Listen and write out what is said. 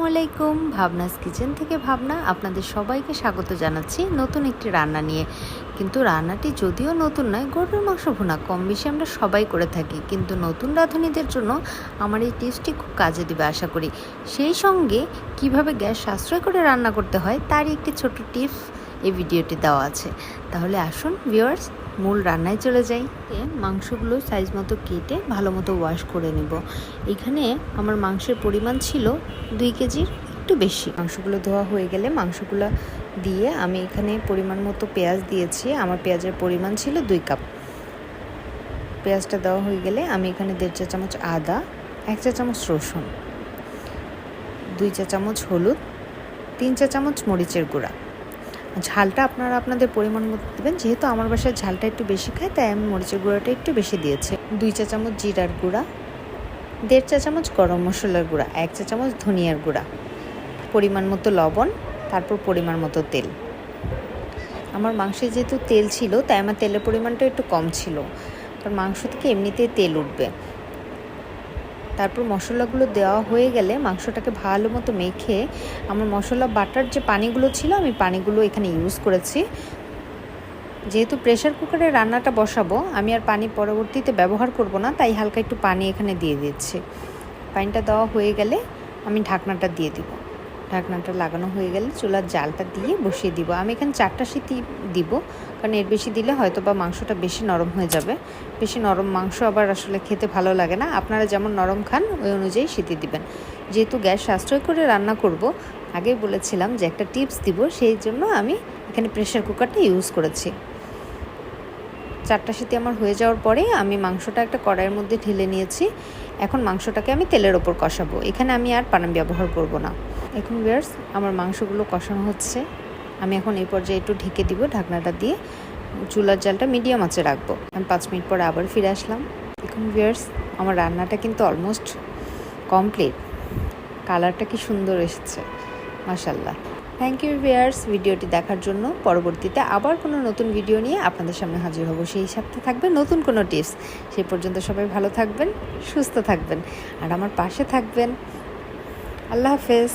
আলাইকুম, ভাবনাস কিচেন থেকে ভাবনা আপনাদের সবাইকে স্বাগত জানাচ্ছি নতুন একটি রান্না নিয়ে। কিন্তু রান্নাটি যদিও নতুন নয়, গরুর মাংস ভুনা কম বেশি আমরা সবাই করে থাকি, কিন্তু নতুন রাঁধুনিদের জন্য আমার এই টিপসটি খুব কাজে দেবে আশা করি। সেই সঙ্গে কিভাবে গ্যাস সাশ্রয় করে রান্না করতে হয় তারই একটি ছোট টিপস এই ভিডিওটি দেওয়া আছে। তাহলে আসুন ভিউয়ার্স, মূল রান্নায় চলে যাই। মাংসগুলো সাইজ মতো কেটে ভালো মতো ওয়াশ করে নেব। এখানে আমার মাংসের পরিমাণ ছিল 2 কেজির একটু বেশি। মাংসগুলো ধোয়া হয়ে গেলে মাংসগুলো দিয়ে আমি এখানে পরিমাণ মতো পেঁয়াজ দিয়েছি। আমার পেঁয়াজের পরিমাণ ছিল 2 কাপ। পেঁয়াজটা দেওয়া হয়ে গেলে আমি এখানে 1.5 চা চামচ আদা, 1 চা চামচ রসুন, 2 চা চামচ হলুদ, 3 চা চামচ মরিচের গুঁড়া। ঝালটা আপনারা আপনাদের পরিমাণ মতো দেবেন। যেহেতু আমার বাসায় ঝালটা একটু বেশি খায়, তাই আমি মরিচের গুঁড়াটা একটু বেশি দিয়েছি। 2 চা চামচ জিরার গুঁড়া, 1.5 চা চামচ গরম মশলার গুঁড়া, 1 চা চামচ ধনিয়ার গুঁড়া, পরিমাণ মতো লবণ, তারপর পরিমাণ মতো তেল। আমার মাংসে যেহেতু তেল ছিল, তাই আমার তেলের পরিমাণটা একটু কম ছিল, কারণ মাংস থেকে এমনিতেই তেল উঠবে। তারপর মশলাগুলো দেওয়া হয়ে গেলে মাংসটাকে ভালো মতো মেখে আমার মশলা বাটার যে পানিগুলো ছিল, আমি পানিগুলো এখানে ইউজ করেছি। যেহেতু প্রেশার কুকারে রান্নাটা বসাবো, আমি আর পানি পরবর্তীতে ব্যবহার করব না, তাই হালকা একটু পানি এখানে দিয়ে দিচ্ছি। পানিটা দেওয়া হয়ে গেলে আমি ঢাকনাটা দিয়ে দিব। ঢাকনাটা লাগানো হয়ে গেলে চুলার জালটা দিয়ে বসিয়ে দিব। আমি এখানে 4টা সিটি দিব, কারণ এর বেশি দিলে হয়তো বা মাংসটা বেশি নরম হয়ে যাবে। বেশি নরম মাংস আবার আসলে খেতে ভালো লাগে না। আপনারা যেমন নরম খান ওই অনুযায়ী সিটি দিবেন। যেহেতু গ্যাস সাশ্রয় করে রান্না করব, আগেই বলেছিলাম যে একটা টিপস দিব, সেই জন্য আমি এখানে প্রেশার কুকারটা ইউজ করেছি। 4টা সিটি আমার হয়ে যাওয়ার পরে আমি মাংসটা একটা কড়াইয়ের মধ্যে ঢেলে নিয়েছি। এখন মাংসটাকে আমি তেলের ওপর কষাবো। এখানে আমি আর পানি ব্যবহার করব না। এখন ভিউয়ার্স, আমার মাংসগুলো কষানো হচ্ছে। আমি এখন এই পর্যায়ে একটু ঢেকে দিব। ঢাকনাটা দিয়ে চুলার জালটা মিডিয়াম আঁচে রাখবো। আমি 5 মিনিট পরে আবার ফিরে আসলাম। এখন ভিউয়ার্স, আমার রান্নাটা কিন্তু অলমোস্ট কমপ্লিট। কালারটা কি সুন্দর এসেছে, মাশাআল্লাহ। থ্যাংক ইউ ভিউয়ার্স ভিডিওটি দেখার জন্য। পরবর্তীতে আবার কোনো নতুন ভিডিও নিয়ে আপনাদের সামনে হাজির হব। সেই সাথে থাকবে নতুন কোনো টিপস। সেই পর্যন্ত সবাই ভালো থাকবেন, সুস্থ থাকবেন, আর আমার পাশে থাকবেন। আল্লাহ হাফেজ।